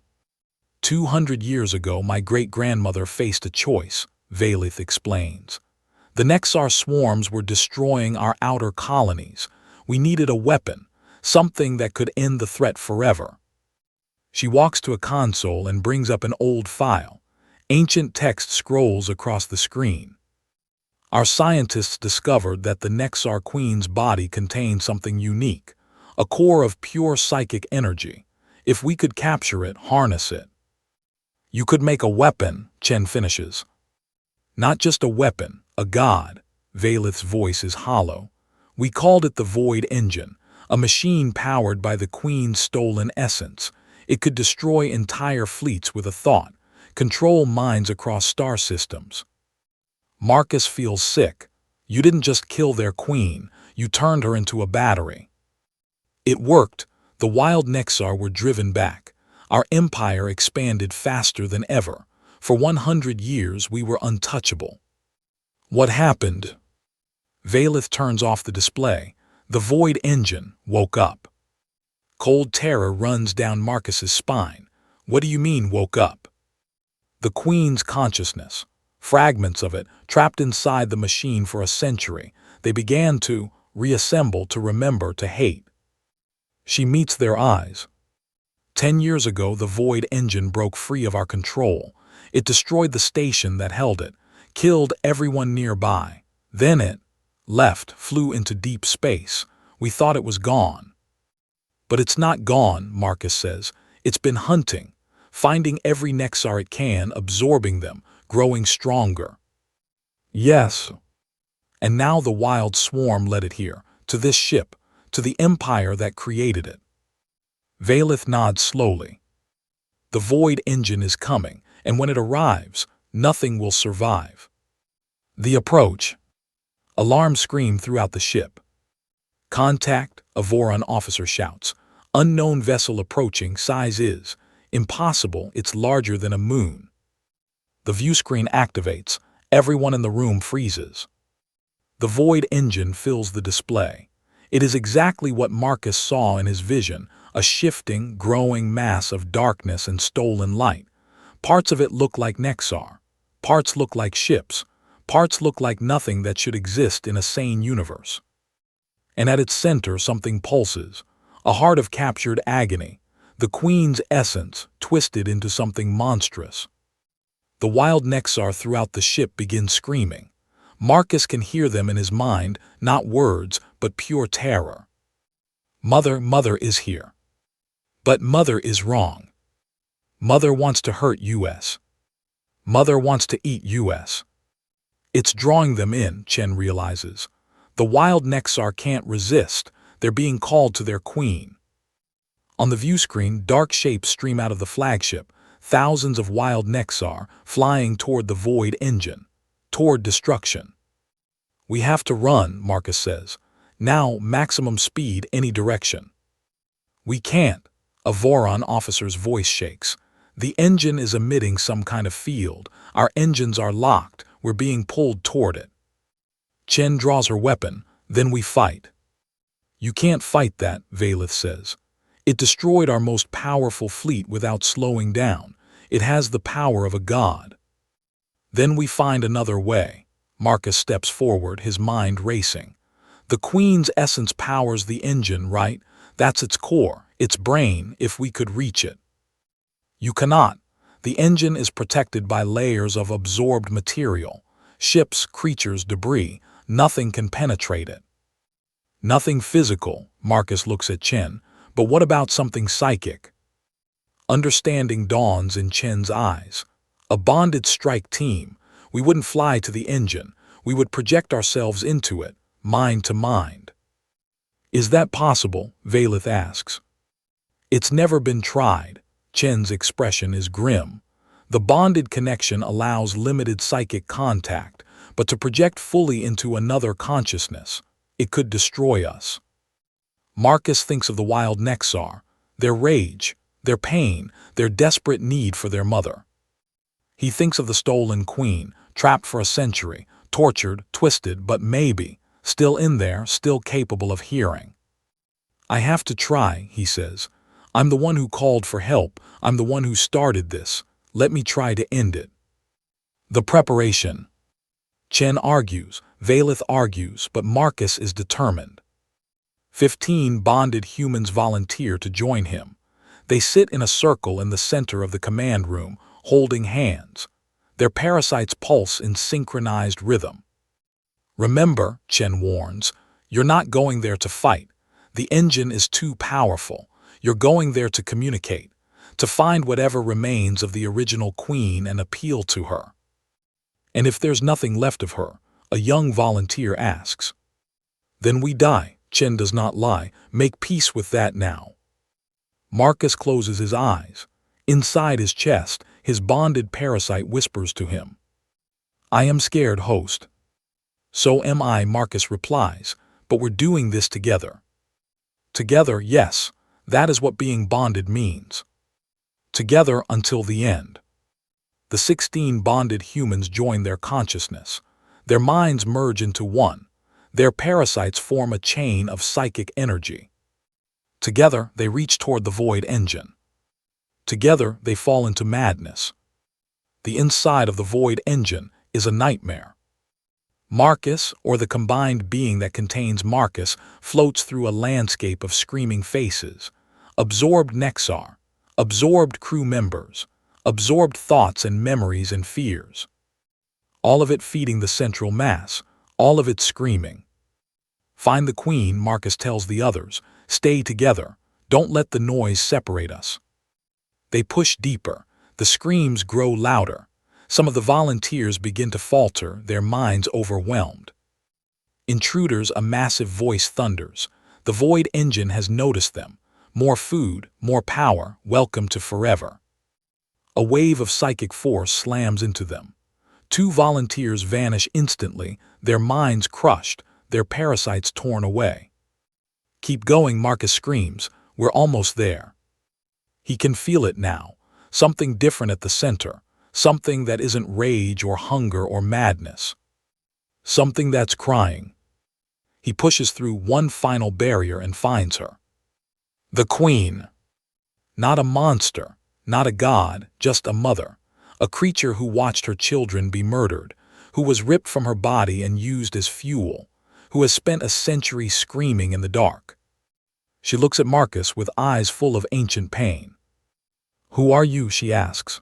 200 years ago, my great-grandmother faced a choice, Valith explains. The Nexar swarms were destroying our outer colonies. We needed a weapon, something that could end the threat forever. She walks to a console and brings up an old file. Ancient text scrolls across the screen. Our scientists discovered that the Nexar Queen's body contained something unique, a core of pure psychic energy. If we could capture it, harness it. You could make a weapon, Chen finishes. Not just a weapon, a god. Valith's voice is hollow. We called it the Void Engine, a machine powered by the Queen's stolen essence. It could destroy entire fleets with a thought, control minds across star systems. Marcus feels sick. You didn't just kill their queen, you turned her into a battery. It worked. The wild Nexar were driven back. Our empire expanded faster than ever. For 100 years we were untouchable. What happened? Valith turns off the display. The Void Engine woke up. Cold terror runs down Marcus's spine. What do you mean, woke up? The Queen's consciousness. Fragments of it, trapped inside the machine for a century. They began to reassemble, to remember, to hate. She meets their eyes. 10 years ago, the Void Engine broke free of our control. It destroyed the station that held it, killed everyone nearby. Then it left, flew into deep space. We thought it was gone. But it's not gone, Marcus says. It's been hunting, finding every Nexar it can, absorbing them, growing stronger. Yes. And now the wild swarm led it here, to this ship, to the empire that created it. Valith nods slowly. The Void Engine is coming, and when it arrives, nothing will survive. The approach. Alarm scream throughout the ship. Contact, a Voraan officer shouts. Unknown vessel approaching, size is impossible, it's larger than a moon. The view screen activates. Everyone in the room freezes. The Void Engine fills the display. It is exactly what Marcus saw in his vision, a shifting, growing mass of darkness and stolen light. Parts of it look like Nexar. Parts look like ships. Parts look like nothing that should exist in a sane universe. And at its center something pulses, a heart of captured agony, the Queen's essence twisted into something monstrous. The wild Nexar throughout the ship begin screaming. Marcus can hear them in his mind, not words, but pure terror. Mother is here. But Mother is wrong. Mother wants to hurt US. Mother wants to eat US. It's drawing them in, Chen realizes. The wild Nexar can't resist. They're being called to their queen. On the view screen, dark shapes stream out of the flagship, thousands of wild Nexar flying toward the Void Engine, toward destruction. We have to run, Marcus says. Now, maximum speed, any direction. We can't. A Voraan officer's voice shakes. The engine is emitting some kind of field. Our engines are locked. We're being pulled toward it. Chen draws her weapon. Then we fight. You can't fight that, Valith says. It destroyed our most powerful fleet without slowing down. It has the power of a god. Then we find another way. Marcus steps forward, his mind racing. The Queen's essence powers the engine, right? That's its core, its brain, if we could reach it. You cannot. The engine is protected by layers of absorbed material. Ships, creatures, debris. Nothing can penetrate it. Nothing physical, Marcus looks at Chen. But what about something psychic? Understanding dawns in Chen's eyes. A bonded strike team. We wouldn't fly to the engine. We would project ourselves into it, mind to mind. Is that possible? Valith asks. It's never been tried. Chen's expression is grim. The bonded connection allows limited psychic contact, but to project fully into another consciousness, it could destroy us. Marcus thinks of the wild Nexar, their rage, their pain, their desperate need for their mother. He thinks of the stolen queen, trapped for a century, tortured, twisted, but maybe, still in there, still capable of hearing. I have to try, he says. I'm the one who called for help. I'm the one who started this. Let me try to end it. The preparation. Chen argues, Valeth argues, but Marcus is determined. 15 bonded humans volunteer to join him. They sit in a circle in the center of the command room, holding hands. Their parasites pulse in synchronized rhythm. Remember, Chen warns, you're not going there to fight. The engine is too powerful. You're going there to communicate, to find whatever remains of the original queen and appeal to her. And if there's nothing left of her, a young volunteer asks. Then we die. Chen does not lie. Make peace with that now. Marcus closes his eyes. Inside his chest, his bonded parasite whispers to him. I am scared, host. So am I, Marcus replies, but we're doing this together. Together, yes, that is what being bonded means. Together until the end. The 16 bonded humans join their consciousness. Their minds merge into one. Their parasites form a chain of psychic energy. Together, they reach toward the void engine. Together, they fall into madness. The inside of the void engine is a nightmare. Marcus, or the combined being that contains Marcus, floats through a landscape of screaming faces. Absorbed Nexar, absorbed crew members, absorbed thoughts and memories and fears. All of it feeding the central mass, all of it screaming. Find the queen, Marcus tells the others. Stay together. Don't let the noise separate us. They push deeper. The screams grow louder. Some of the volunteers begin to falter, their minds overwhelmed. Intruders, a massive voice thunders. The void engine has noticed them. More food, more power, welcome to forever. A wave of psychic force slams into them. 2 volunteers vanish instantly, their minds crushed, their parasites torn away. Keep going, Marcus screams. We're almost there. He can feel it now. Something different at the center. Something that isn't rage or hunger or madness. Something that's crying. He pushes through one final barrier and finds her. The queen. Not a monster, not a god, just a mother. A creature who watched her children be murdered, who was ripped from her body and used as fuel, who has spent a century screaming in the dark. She looks at Marcus with eyes full of ancient pain. Who are you, she asks.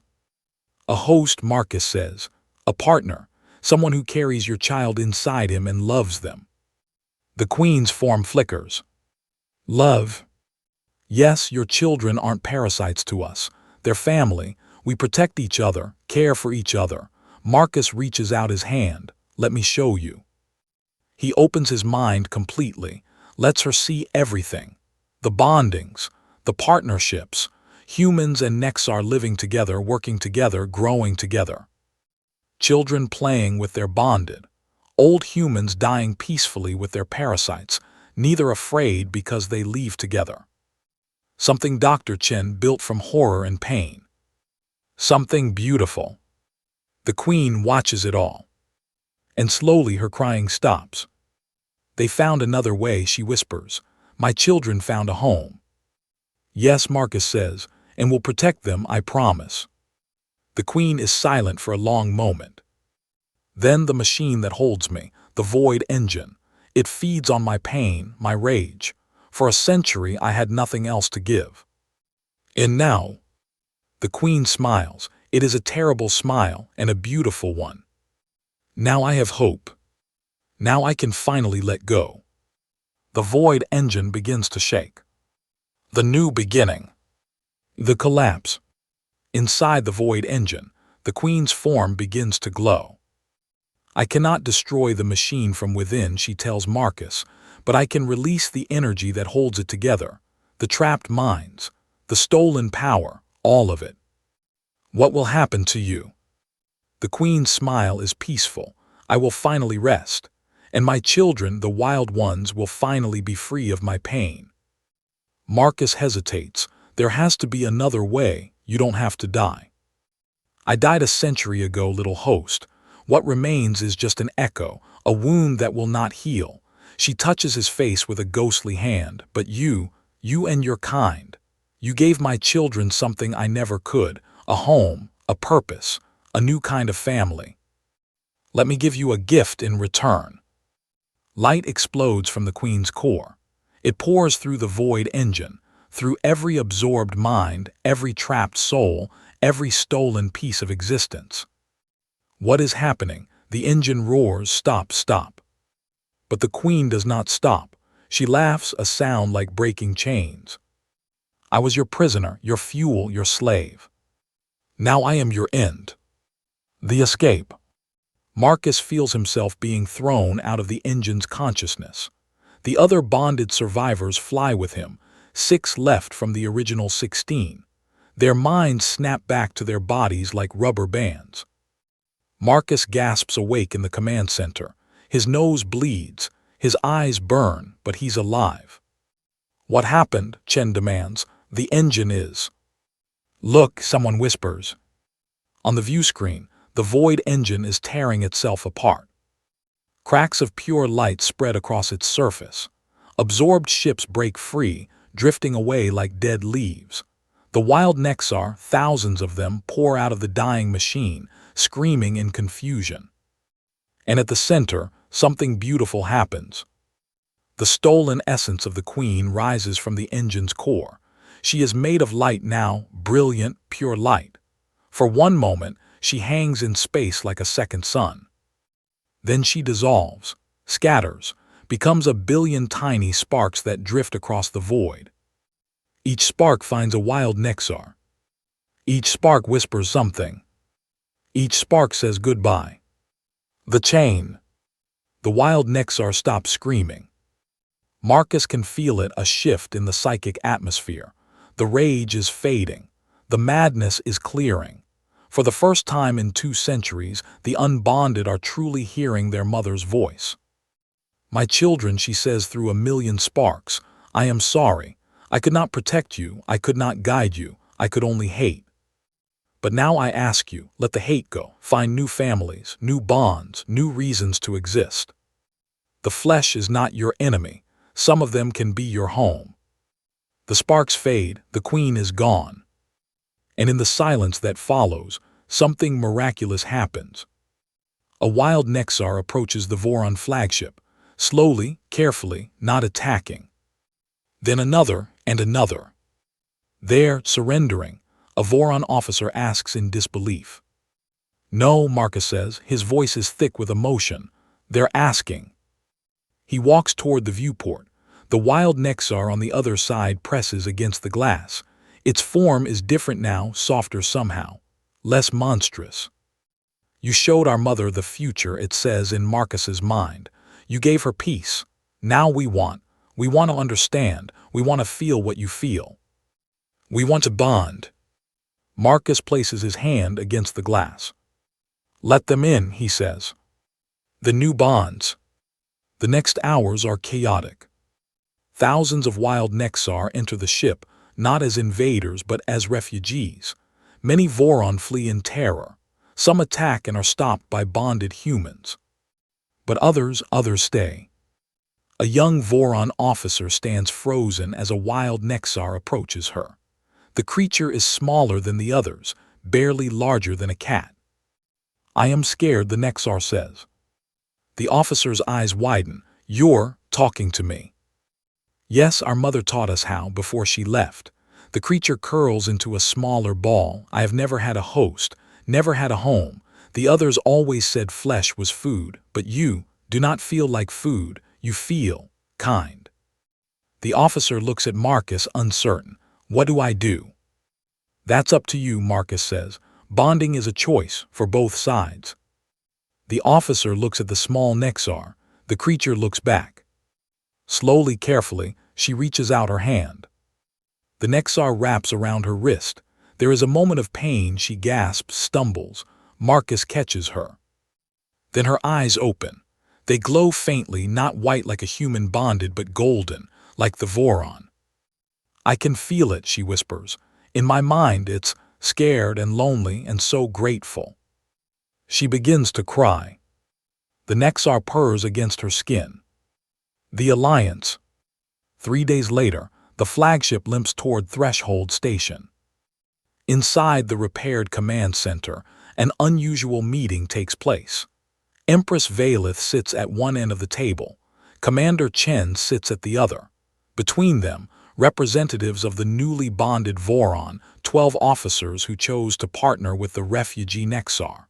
A host, Marcus says. A partner, someone who carries your child inside him and loves them. The queen's form flickers. Love. Yes, your children aren't parasites to us. They're family. We protect each other, care for each other. Marcus reaches out his hand. Let me show you. He opens his mind completely, lets her see everything. The bondings, the partnerships, humans and Nexar living together, working together, growing together. Children playing with their bonded. Old humans dying peacefully with their parasites, neither afraid because they leave together. Something Dr. Chen built from horror and pain. Something beautiful. The queen watches it all. And slowly her crying stops. They found another way, she whispers. My children found a home. Yes, Marcus says, and we'll protect them, I promise. The queen is silent for a long moment. Then the machine that holds me, the void engine, it feeds on my pain, my rage. For a century I had nothing else to give. And now, the queen smiles. It is a terrible smile and a beautiful one. Now I have hope. Now I can finally let go. The void engine begins to shake. The new beginning. The collapse. Inside the void engine, the queen's form begins to glow. I cannot destroy the machine from within, she tells Marcus, but I can release the energy that holds it together, the trapped minds, the stolen power, all of it. What will happen to you? The queen's smile is peaceful. I will finally rest, and my children, the wild ones, will finally be free of my pain. Marcus hesitates. There has to be another way. You don't have to die. I died a century ago, little host. What remains is just an echo, a wound that will not heal. She touches his face with a ghostly hand. But you and your kind, You gave my children something I never could, a home, a purpose, a new kind of family. Let me give you a gift in return. Light explodes from the Queen's core. It pours through the void engine, through every absorbed mind, every trapped soul, every stolen piece of existence. What is happening? The engine roars, stop, stop. But the Queen does not stop. She laughs, a sound like breaking chains. I was your prisoner, your fuel, your slave. Now I am your end. The escape. Marcus feels himself being thrown out of the engine's consciousness. The other bonded survivors fly with him, 6 left from the original 16. Their minds snap back to their bodies like rubber bands. Marcus gasps awake in the command center. His nose bleeds, his eyes burn, but he's alive. What happened? Chen demands. The engine is. Look, someone whispers. On the view screen, the void engine is tearing itself apart. Cracks of pure light spread across its surface. Absorbed ships break free, drifting away like dead leaves. The wild Nexar, thousands of them, pour out of the dying machine, screaming in confusion. And at the center, something beautiful happens. The stolen essence of the Queen rises from the engine's core. She is made of light now, brilliant, pure light. For one moment, she hangs in space like a second sun. Then she dissolves, scatters, becomes a billion tiny sparks that drift across the void. Each spark finds a wild Nexar. Each spark whispers something. Each spark says goodbye. The chain. The wild Nexar stops screaming. Marcus can feel it, a shift in the psychic atmosphere. The rage is fading. The madness is clearing. For the first time in 2 centuries, the unbonded are truly hearing their mother's voice. My children, she says through a million sparks, I am sorry. I could not protect you. I could not guide you. I could only hate. But now I ask you, let the hate go. Find new families, new bonds, new reasons to exist. The flesh is not your enemy. Some of them can be your home. The sparks fade. The Queen is gone. And in the silence that follows, something miraculous happens. A wild Nexar approaches the Voraan flagship, slowly, carefully, not attacking. Then another and another. There, surrendering, a Voraan officer asks in disbelief. No, Marcus says, his voice is thick with emotion. They're asking. He walks toward the viewport. The wild Nexar on the other side presses against the glass. Its form is different now, softer somehow, less monstrous. You showed our mother the future, it says in Marcus's mind. You gave her peace. Now we want to understand, we want to feel what you feel. We want to bond. Marcus places his hand against the glass. Let them in, he says. The new bonds. The next hours are chaotic. Thousands of wild Nexar enter the ship, not as invaders but as refugees. Many Voraan flee in terror. Some attack and are stopped by bonded humans. But others stay. A young Voraan officer stands frozen as a wild Nexar approaches her. The creature is smaller than the others, barely larger than a cat. I am scared, the Nexar says. The officer's eyes widen. You're talking to me. Yes, our mother taught us how before she left. The creature curls into a smaller ball. I have never had a host, never had a home. The others always said flesh was food, but you do not feel like food. You feel kind. The officer looks at Marcus, uncertain. What do I do? That's up to you, Marcus says. Bonding is a choice for both sides. The officer looks at the small Nexar. The creature looks back. Slowly, carefully, she reaches out her hand. The Nexar wraps around her wrist. There is a moment of pain. She gasps, stumbles. Marcus catches her. Then her eyes open. They glow faintly, not white like a human bonded, but golden, like the Voraan. I can feel it, she whispers. In my mind, it's scared and lonely and so grateful. She begins to cry. The Nexar purrs against her skin. The Alliance. 3 days later, The flagship limps toward Threshold Station. Inside the repaired command center, an unusual meeting takes place. Empress Valeth sits at one end of the table. Commander Chen sits at the other. Between them, representatives of the newly bonded Voraan, 12 officers who chose to partner with the refugee Nexar.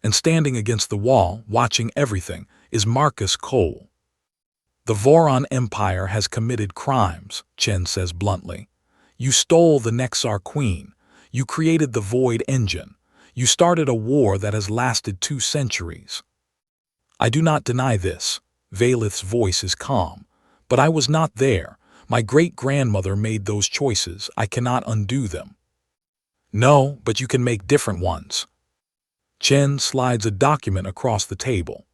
And standing against the wall, watching everything, is Marcus Cole. The Voraan Empire has committed crimes, Chen says bluntly. You stole the Nexar Queen. You created the Void Engine. You started a war that has lasted 2 centuries. I do not deny this. Valeth's voice is calm. But I was not there. My great-grandmother made those choices. I cannot undo them. No, but you can make different ones. Chen slides a document across the table.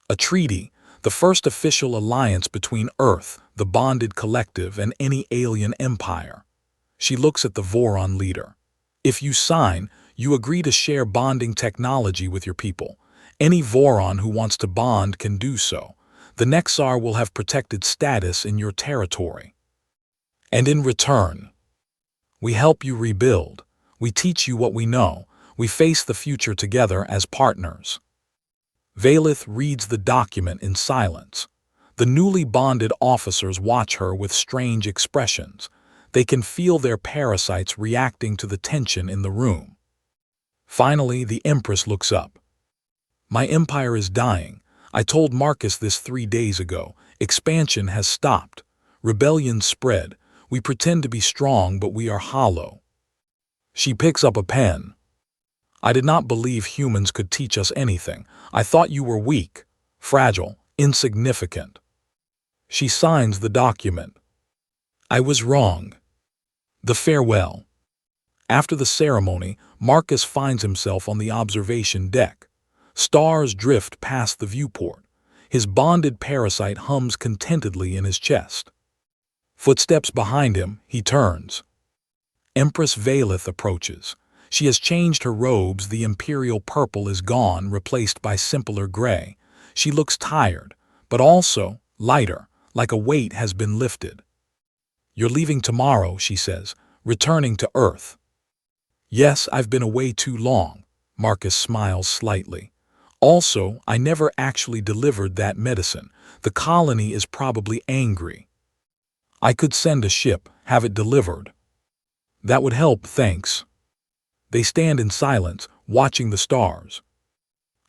A treaty, the first official alliance between Earth, the bonded collective, and any alien empire. She looks at the Voraan leader. If you sign, you agree to share bonding technology with your people. Any Voraan who wants to bond can do so. The Nexar will have protected status in your territory. And in return, we help you rebuild. We teach you what we know. We face the future together as partners. Valeth reads the document in silence. The newly bonded officers watch her with strange expressions. They can feel their parasites reacting to the tension in the room. Finally, the Empress looks up. My empire is dying. I told Marcus this 3 days ago. Expansion has stopped. Rebellion spread. We pretend to be strong, but we are hollow. She picks up a pen. I did not believe humans could teach us anything. I thought you were weak, fragile, insignificant. She signs the document. I was wrong. The farewell. After the ceremony, Marcus finds himself on the observation deck. Stars drift past the viewport. His bonded parasite hums contentedly in his chest. Footsteps behind him, he turns. Empress Valeth approaches. She has changed her robes. The imperial purple is gone, replaced by simpler gray. She looks tired, but also lighter, like a weight has been lifted. You're leaving tomorrow, she says, returning to Earth. Yes, I've been away too long. Marcus smiles slightly. Also, I never actually delivered that medicine. The colony is probably angry. I could send a ship, have it delivered. That would help, thanks. They stand in silence, watching the stars.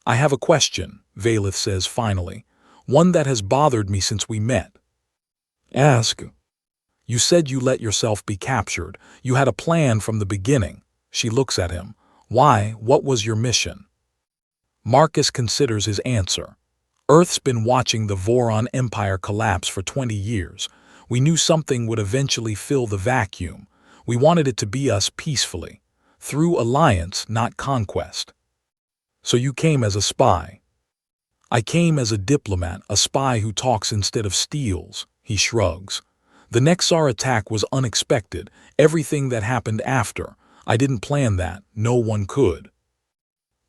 I have a question, Valeth says finally, one that has bothered me since we met. Ask. You said you let yourself be captured. You had a plan from the beginning. She looks at him. Why? What was your mission? Marcus considers his answer. Earth's been watching the Voraan Empire collapse for 20 years. We knew something would eventually fill the vacuum. We wanted it to be us peacefully. Through alliance, not conquest. So you came as a spy. I came as a diplomat, a spy who talks instead of steals. He shrugs. The Nexar attack was unexpected. Everything that happened after. I didn't plan that. No one could.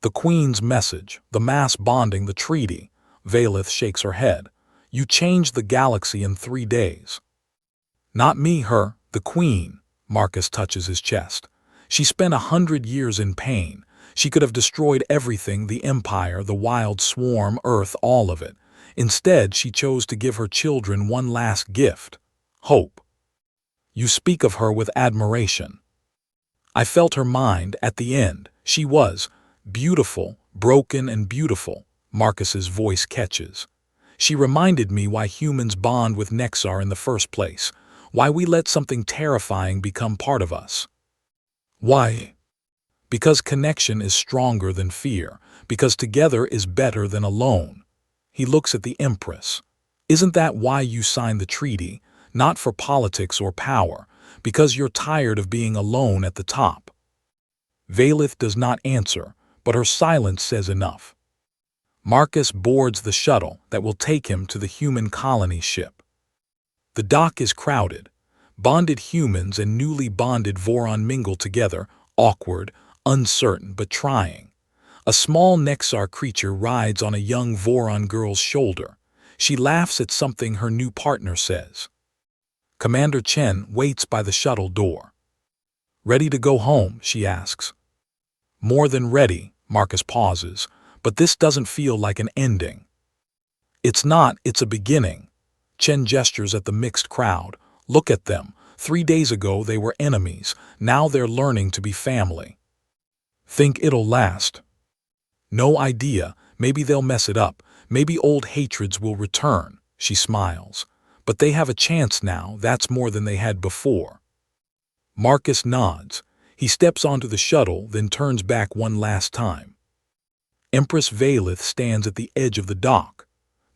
The Queen's message, the mass bonding, the treaty. Valeth shakes her head. You changed the galaxy in 3 days. Not me, her, the Queen. Marcus touches his chest. She spent 100 years in pain. She could have destroyed everything, the Empire, the wild swarm, Earth, all of it. Instead, she chose to give her children one last gift. Hope. You speak of her with admiration. I felt her mind at the end. She was beautiful, broken and beautiful. Marcus's voice catches. She reminded me why humans bond with Nexar in the first place, why we let something terrifying become part of us. Why? Because connection is stronger than fear, because together is better than alone. He looks at the Empress. Isn't that why you signed the treaty? Not for politics or power, because you're tired of being alone at the top. Valeth does not answer, but her silence says enough. Marcus boards the shuttle that will take him to the human colony ship. The dock is crowded. Bonded humans and newly bonded Voraan mingle together, awkward, uncertain, but trying. A small Nexar creature rides on a young Voraan girl's shoulder. She laughs at something her new partner says. Commander Chen waits by the shuttle door. "Ready to go home?" she asks. "More than ready," Marcus pauses, "but this doesn't feel like an ending." "It's not, it's a beginning." Chen gestures at the mixed crowd. "Look at them. 3 days ago they were enemies. Now they're learning to be family." "Think it'll last?" "No idea. Maybe they'll mess it up. Maybe old hatreds will return." She smiles. "But they have a chance now. That's more than they had before." Marcus nods. He steps onto the shuttle, then turns back one last time. Empress Valith stands at the edge of the dock.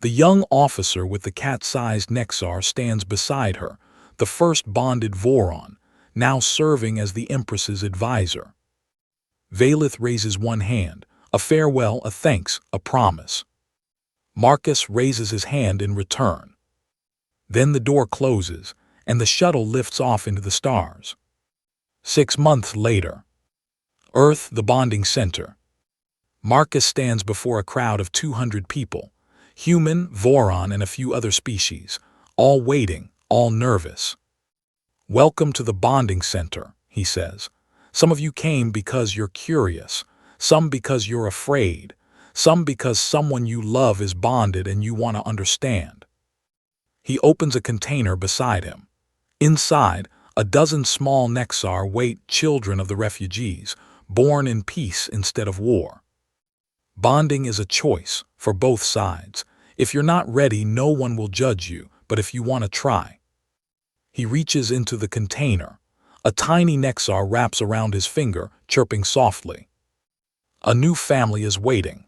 The young officer with the cat-sized Nexar stands beside her, the first bonded Voraan, now serving as the Empress's advisor. Valith raises one hand, a farewell, a thanks, a promise. Marcus raises his hand in return. Then the door closes, and the shuttle lifts off into the stars. 6 months later. Earth, the bonding center. Marcus stands before a crowd of 200 people, human, Voraan, and a few other species, all waiting, all nervous. "Welcome to the bonding center," he says. "Some of you came because you're curious, some because you're afraid, some because someone you love is bonded and you want to understand." He opens a container beside him. Inside, a dozen small Nexar wait, children of the refugees, born in peace instead of war. Bonding is a choice for both sides. If you're not ready, no one will judge you, but if you want to try. He reaches into the container. A tiny Nexar wraps around his finger, chirping softly. A new family is waiting.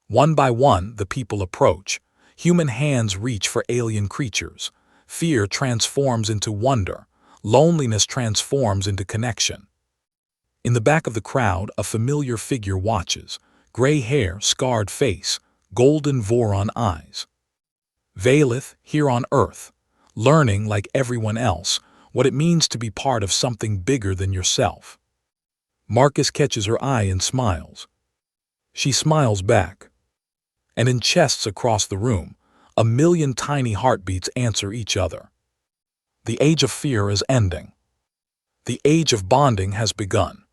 One by one, the people approach. Human hands reach for alien creatures. Fear transforms into wonder. Loneliness transforms into connection. In the back of the crowd, a familiar figure watches. Gray hair, scarred face, golden Voraan eyes. Valith, here on Earth, learning, like everyone else, what it means to be part of something bigger than yourself. Marcus catches her eye and smiles. She smiles back. And in chests across the room, 1,000,000 tiny heartbeats answer each other. The age of fear is ending. The age of bonding has begun.